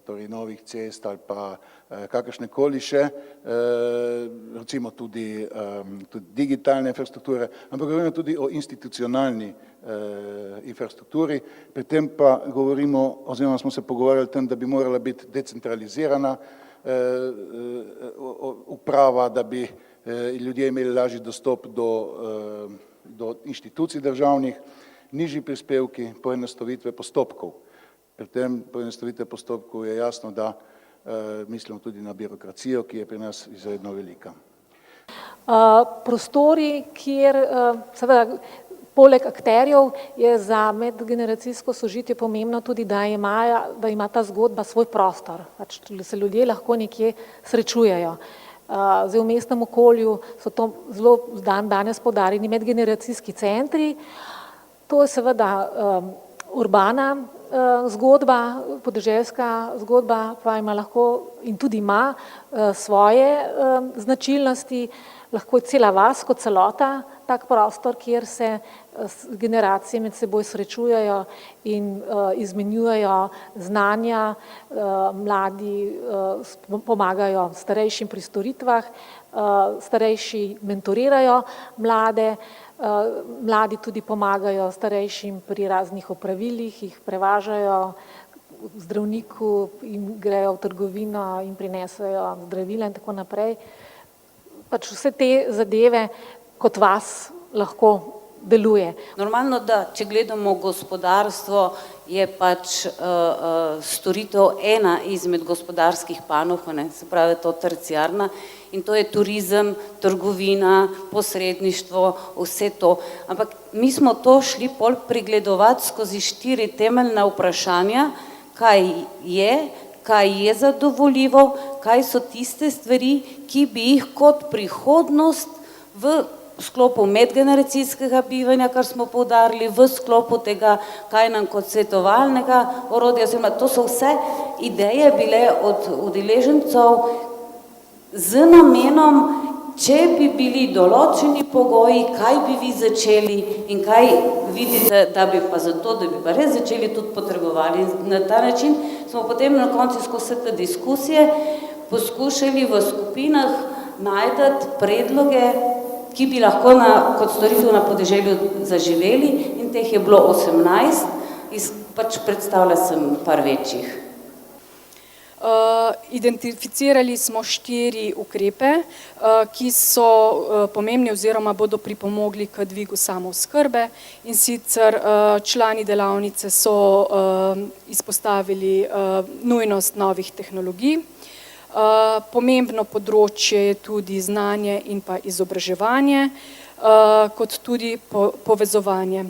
torej novih cest ali pa kakršnekoli še, recimo tudi digitalne infrastrukture, ampak govorimo tudi o institucionalni infrastrukturi, pri tem pa govorimo, oziroma smo se pogovarjali o tem, da bi morala biti decentralizirana uprava, da bi ljudje imeli lažji dostop do inštitucij državnih, nižji prispevki, poenostavitve postopkov. Pri tem poenostavitve postopkov je jasno, da mislimo tudi na birokracijo, ki je pri nas izredno velika. Prostori, kjer seveda poleg akterjev je za medgeneracijsko sožitje pomembno tudi, da ima ta zgodba svoj prostor, pač se ljudje lahko nekje srečujejo. Zdaj v mestnem okolju so to zelo danes poudarjeni medgeneracijski centri. To je seveda urbana zgodba, podeželska zgodba pa ima lahko in tudi ima svoje značilnosti, lahko je cela vas kot celota tak prostor, kjer se generacije med seboj srečujejo in izmenjujejo znanja, mladi pomagajo starejšim pri storitvah, starejši mentorirajo mlade, mladi tudi pomagajo starejšim pri raznih opravilih, jih prevažajo v zdravniku in grejo v trgovino in prinesejo zdravila in tako naprej. Pač vse te zadeve kot vas lahko deluje. Normalno, da če gledamo gospodarstvo, je pač storitev ena izmed gospodarskih panog, se pravi to terciarna, in to je turizem, trgovina, posredništvo, vse to. Ampak mi smo to šli pol pregledovati skozi 4 temeljna vprašanja, kaj je zadovoljivo, kaj so tiste stvari, ki bi jih kot prihodnost v sklopu medgeneracijskega bivanja, kar smo poudarili, v sklopu tega, kaj nam kot svetovalnega orodja, to so vse ideje bile od udeležencev z namenom, če bi bili določeni pogoji, kaj bi vi začeli in kaj vidite, da bi pa zato, da bi pa res začeli tudi potrebovali. Na ta način smo potem na koncu skozi te diskusije poskušali v skupinah najti predloge, ki bi lahko kot storitev na podeželju zaživeli, in teh je bilo 18, pač predstavlja sem par večjih. Identificirali smo 4 ukrepe, ki so pomembni oziroma bodo pripomogli k dvigu samooskrbe, in sicer člani delavnice so izpostavili nujnost novih tehnologij. Pomembno področje je tudi znanje in pa izobraževanje, kot tudi povezovanje.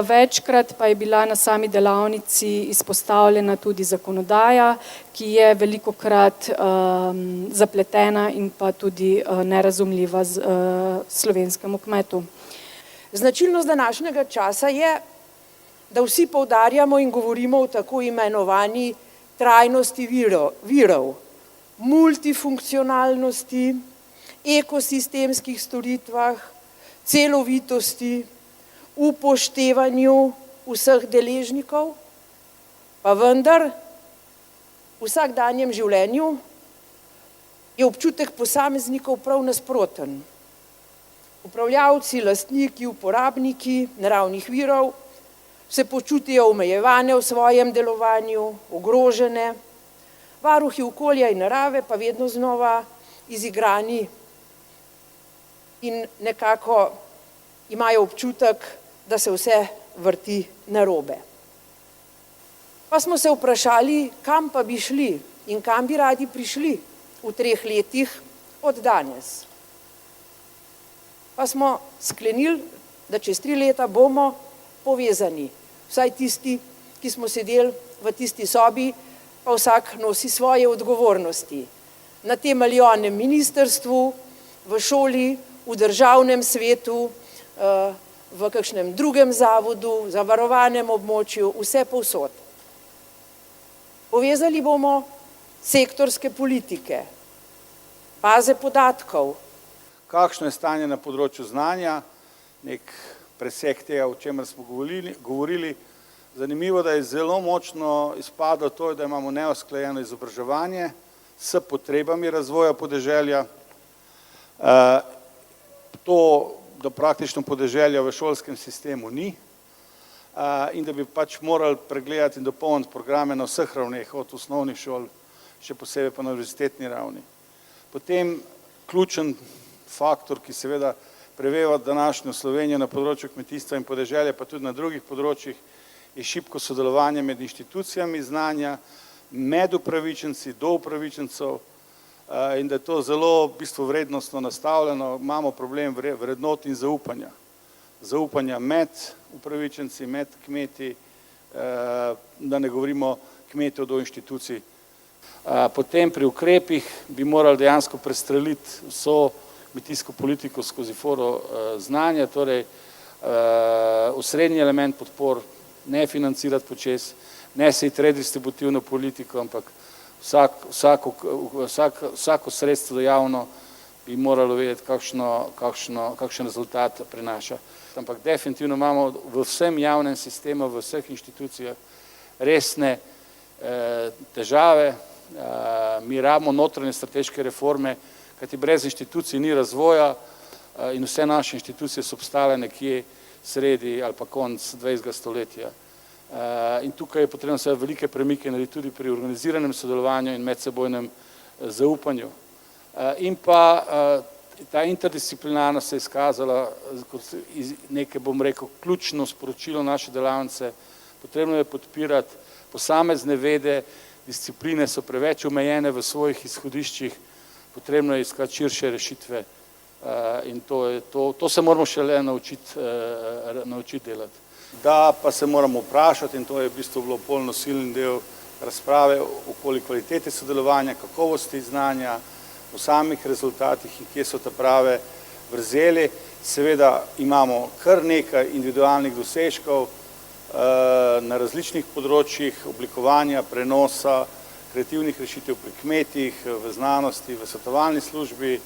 Večkrat pa je bila na sami delavnici izpostavljena tudi zakonodaja, ki je velikokrat zapletena in pa tudi nerazumljiva slovenskemu kmetu. Značilnost današnjega časa je, da vsi poudarjamo in govorimo o tako imenovani trajnosti virov, multifunkcionalnosti, ekosistemskih storitvah, celovitosti, upoštevanju vseh deležnikov, pa vendar v vsakdanjem življenju je občutek posameznikov prav nasproten. Upravljavci, lastniki, uporabniki naravnih virov se počutijo omejevane v svojem delovanju, ogrožene, varuhi okolja in narave pa vedno znova izigrani in nekako imajo občutek, da se vse vrti narobe. Pa smo se vprašali, kam pa bi šli in kam bi radi prišli v 3 letih od danes. Pa smo sklenili, da čez 3 leta bomo povezani. Vsaj tisti, ki smo sedeli v tisti sobi, pa vsak nosi svoje odgovornosti. Na tem ali onem ministrstvu, v šoli, v državnem svetu, v kakšnem drugem zavodu, zavarovanem območju, vse povsod. Povezali bomo sektorske politike, baze podatkov. Kakšno je stanje na področju znanja, nek presek tega, o čemer smo govorili. Zanimivo, da je zelo močno izpadlo to, da imamo neusklajeno izobraževanje s potrebami razvoja podeželja. To, da praktično podeželja v šolskem sistemu ni in da bi pač morali pregledati in dopolniti programe na vseh ravneh, od osnovnih šol, še posebej pa na univerzitetni ravni. Potem ključen faktor, ki seveda preveva današnjo Slovenijo na področju kmetijstva in podeželja, pa tudi na drugih področjih, je šibko sodelovanje med inštitucijami znanja, med upravičenci, do upravičencev in da je to zelo v bistvu vrednostno nastavljeno. Imamo problem vrednot in zaupanja. Zaupanja med upravičenci, med kmeti, da ne govorimo kmetov do inštitucij. Potem pri ukrepih bi morali dejansko prestreliti vso kmetijsko politiko skozi foro znanja, torej osrednji element podpor, ne financirati počez, ne se iti redistributivno politiko, ampak vsako sredstvo javno bi moralo vedeti, kakšen rezultat prinaša. Ampak definitivno imamo v vsem javnem sistemu, v vseh inštitucijah resne težave. Mi rabimo notranje strateške reforme, kajti brez inštitucij ni razvoja in vse naše inštitucije so obstale nekje sredi ali pa konc 20. stoletja. In tukaj je potrebno se velike premike narediti tudi pri organiziranem sodelovanju in medsebojnem zaupanju. In pa ta interdisciplinarnost se je izkazala kot nekaj, bom rekel, ključno sporočilo naše delavnice. Potrebno je podpirati posamezne vede, discipline so preveč omejene v svojih izhodiščih, potrebno je iskati širše rešitve in to se moramo šele naučiti delati. Da pa se moramo vprašati, in to je v bistvu bilo polno silni del razprave okoli kvalitete sodelovanja, kakovosti znanja, o samih rezultatih in kje so ta prave vrzeli. Seveda imamo kar nekaj individualnih dosežkov na različnih področjih oblikovanja, prenosa, kreativnih rešitev pri kmetih, v znanosti, v svetovalni službi,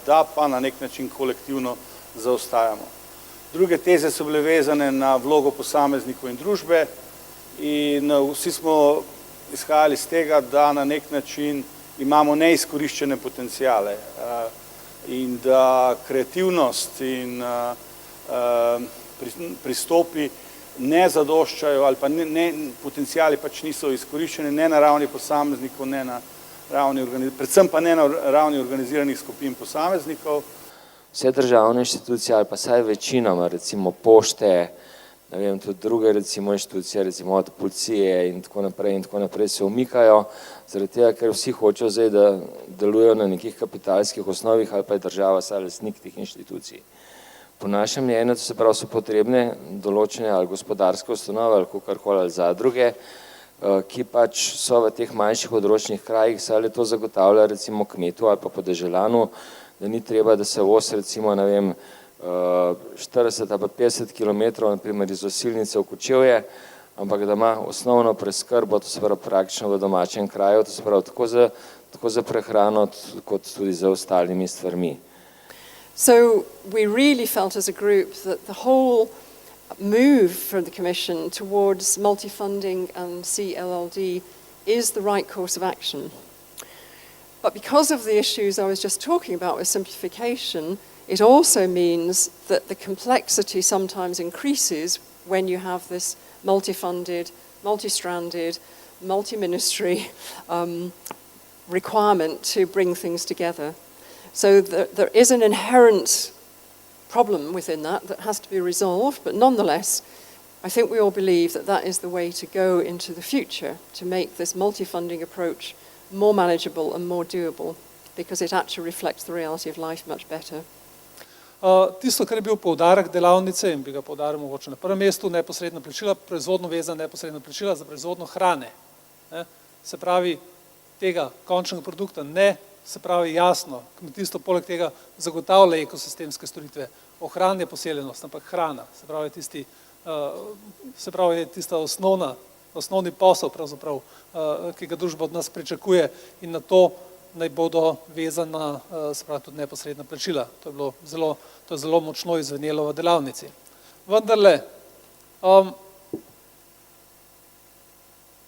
da pa na nek način kolektivno zaostajamo. Druge teze so bile vezane na vlogo posameznikov in družbe in vsi smo izhajali iz tega, da na nek način imamo neizkoriščene potencijale in da kreativnost in pristopi ne zadoščajo ali pa potencijali pač niso izkoriščeni ne na ravni posameznikov, ne na ravni, predvsem pa ne na ravni organiziranih skupin posameznikov. Vse državne inštitucije ali pa saj večinoma, recimo pošte, ne vem, tudi druge recimo inštitucije, recimo od policije in tako naprej se umikajo, zaradi tega, ker vsi hočejo zdaj, da delujejo na nekih kapitalskih osnovih ali pa je država saj lastnik teh inštitucij. Po našem mnenju se pravi so potrebne določene ali gospodarske ustanove ali kakorkoli ali zadruge, ki pač so v teh manjših odročnih krajih, saj le to zagotavlja recimo kmetu ali pa podeželanu, da ni treba, da se voz recimo, ne vem, 40 ali pa 50 kilometrov, naprimer iz Osilnice v Kočevje, ampak da ima osnovno preskrbo, to se pravi praktično v domačem kraju, to se pravi tako za prehrano, kot tudi za ostalimi stvarmi. So we really felt as a group that the whole move from the Commission towards multi-funding and CLLD is the right course of action. But because of the issues I was just talking about with simplification, it also means that the complexity sometimes increases when you have this multi-funded, multi-stranded, multi-ministry requirement to bring things together. So there is an inherent problem within that has to be resolved, but nonetheless, I think we all believe that that is the way to go into the future, to make this multi-funding approach more manageable and more doable, because it actually reflects the reality of life much better. Tisto, kar je bil poudarek delavnice in bi ga poudaril mogoče na prvem mestu, neposredna plačila, proizvodno vezana neposredna plačila za proizvodno hrane. Se pravi, tega končnega produkta ne, se pravi jasno, kmetijstvo poleg tega zagotavlja ekosistemske storitve, ohranja poseljenost, ampak hrana, se pravi je tista osnovni posel pravzaprav, ki ga družba od nas pričakuje in na to naj bodo vezana, se pravi tudi neposredna plačila. To je zelo močno izvenelo v delavnici. Vendarle,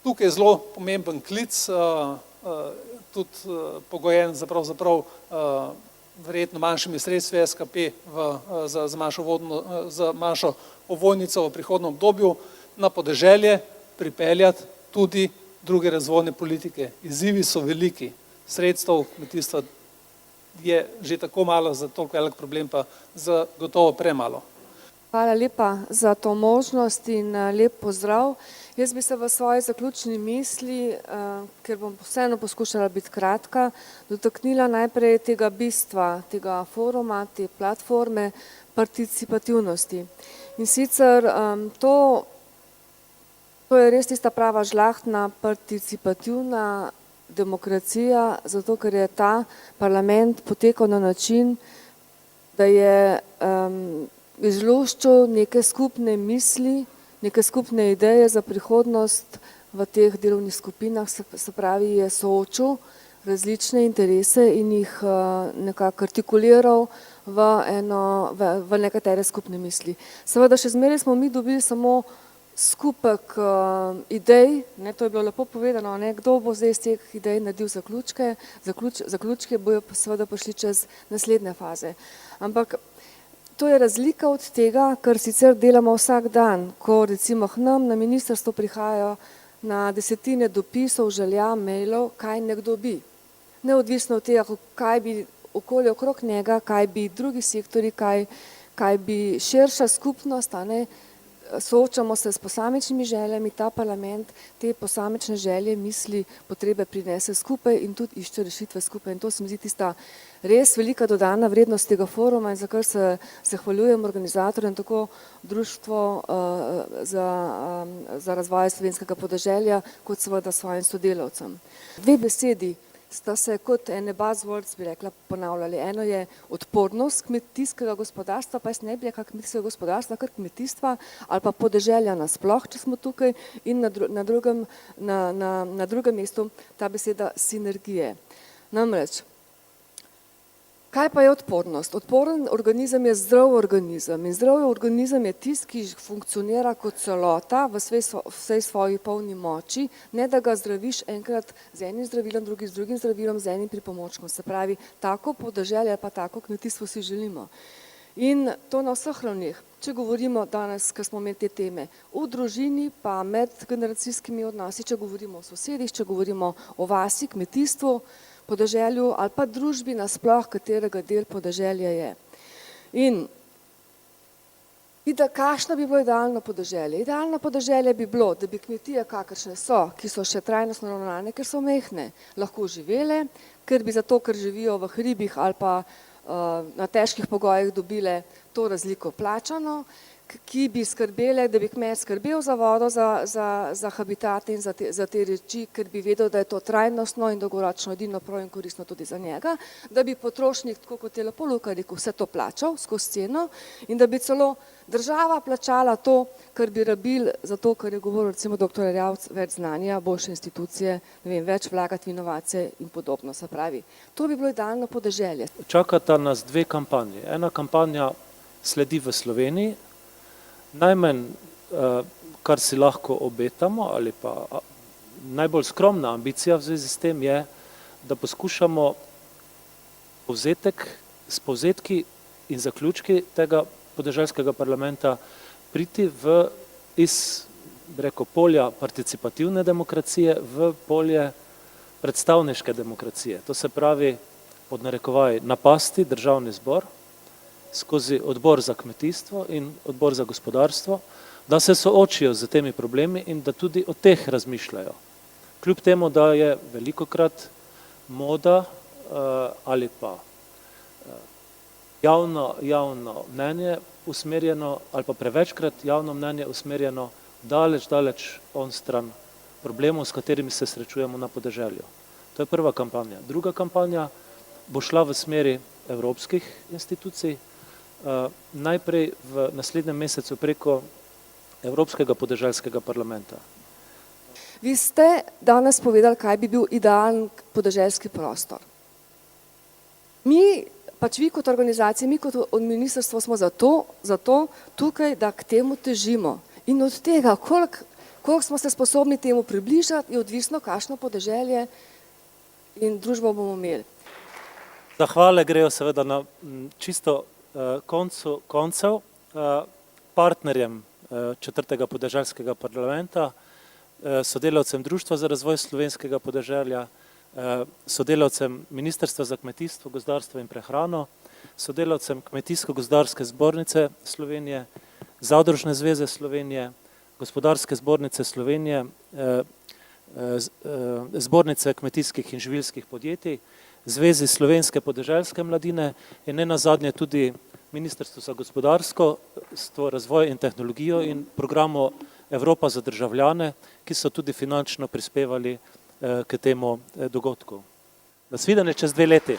tukaj je zelo pomemben klic, tudi pogojen za pravzaprav verjetno manjšimi sredstvi SKP za manjšo ovojnico v prihodnem obdobju na podeželje pripeljati tudi druge razvojne politike. Izzivi so veliki, sredstev kmetijstva je že tako malo za toliko velik problem, pa zagotovo premalo. Hvala lepa za to možnost in lep pozdrav. Jaz bi se v svoji zaključni misli, ker bom vseeno poskušala biti kratka, dotaknila najprej tega bistva, tega foruma, te platforme participativnosti. In sicer to je res tista prava žlahtna participativna demokracija, zato ker je ta parlament potekal na način, da je izluščil neke skupne misli, neke skupne ideje za prihodnost v teh delovnih skupinah, se pravi, je soočil različne interese in jih nekako artikuliral v nekatere skupne misli. Seveda še zmeraj smo mi dobili samo skupek idej, to je bilo lepo povedano, kdo bo zdaj iz teh idej naredil zaključke, zaključke bojo seveda prišli čez naslednje faze. Ampak to je razlika od tega, kar sicer delamo vsak dan, ko recimo k nam na ministrstvo prihajajo na desetine dopisov, želja, mailov, kaj nekdo bi. Neodvisno od tega, kaj bi okolje okrog njega, kaj bi drugi sektori, kaj bi širša skupnost, soočamo se s posamičnimi željami, ta parlament te posamične želje, misli, potrebe prinese skupaj in tudi išče rešitve skupaj. In to se mi zdi tista res velika dodana vrednost tega foruma in za kar se zahvaljujem organizatorjem, tako Društvo za razvoj slovenskega podeželja, kot seveda svojim sodelavcem. Dve besedi sta se kot ene buzzwords, bi rekla, ponavljali. Eno je odpornost kmetijskega gospodarstva, pa jaz ne bi rekla kmetijskega gospodarstva, kar kmetijstva ali pa podeželja nasploh, če smo tukaj, in na drugem mestu ta beseda sinergije. Namreč, kaj pa je odpornost? Odporen organizem je zdrav organizem in zdrav organizem je tisti, ki funkcionira kot celota v vsej svoji polni moči, ne da ga zdraviš enkrat z enim zdravilom, drugi z drugim zdravilom, z enim pripomočkom. Se pravi, tako podeželje pa tako kmetijstvo si želimo. In to na vseh ravneh. Če govorimo danes, ker smo imeli te teme, v družini pa med generacijskimi odnosi, če govorimo o sosedih, če govorimo o vasi, kmetijstvu, podeželju ali pa družbi nasploh, katerega del podeželja je. In kakšno bi bilo idealno podeželje? Idealno podeželje bi bilo, da bi kmetije, kakršne so, ki so še trajnostno naravnane, ker so mehne, lahko živele, ker bi zato, ker živijo v hribih ali pa na težkih pogojih dobile to razliko plačano, ki bi skrbele, da bi kmet skrbel za vodo, za habitate in za te reči, ker bi vedel, da je to trajnostno in dolgoročno edino prav in koristno tudi za njega, da bi potrošnik, tako kot je lepo Luka rekel, vse to plačal skozi ceno in da bi celo država plačala to, kar bi rabil, zato, kar je govoril recimo dr. Erjavec, več znanja, boljše institucije, več vlagati v inovacije in podobno. Se pravi, to bi bilo idealno podeželje. Čakata nas dve kampanji. Ena kampanja sledi v Sloveniji. Najmanj, kar si lahko obetamo, ali pa najbolj skromna ambicija v zvezi s tem je, da poskušamo s povzetki in zaključki tega podeželskega parlamenta priti v iz polja participativne demokracije v polje predstavniške demokracije. To se pravi, pod narekovaj, napasti državni zbor skozi odbor za kmetijstvo in odbor za gospodarstvo, da se soočijo z temi problemi in da tudi o teh razmišljajo. Kljub temu, da je velikokrat moda ali pa javno mnenje usmerjeno, ali pa prevečkrat javno mnenje usmerjeno daleč onstran problemov, s katerimi se srečujemo na podeželju. To je prva kampanja. Druga kampanja bo šla v smeri evropskih institucij, najprej v naslednjem mesecu preko Evropskega podeželskega parlamenta. Vi ste danes povedali, kaj bi bil idealen podeželski prostor. Mi, pač vi kot organizacija, mi kot ministrstvo smo zato tukaj, da k temu težimo. In od tega, koliko smo se sposobni temu približati, je odvisno, kakšno podeželje in družbo bomo imeli. Zahvale grejo seveda na čisto koncev partnerjem četrtega podeželskega parlamenta, sodelavcem Društva za razvoj slovenskega podeželja, sodelavcem Ministrstva za kmetijstvo, gozdarstvo in prehrano, sodelavcem Kmetijsko-gozdarske zbornice Slovenije, Zadružne zveze Slovenije, Gospodarske zbornice Slovenije, Zbornice kmetijskih in živilskih podjetij, Zvezi slovenske podeželske mladine in nenazadnje tudi Ministrstvo za gospodarstvo, razvoj in tehnologijo in programu Evropa za državljane, ki so tudi finančno prispevali k temu dogodku. Nasvidenje čez 2 leti.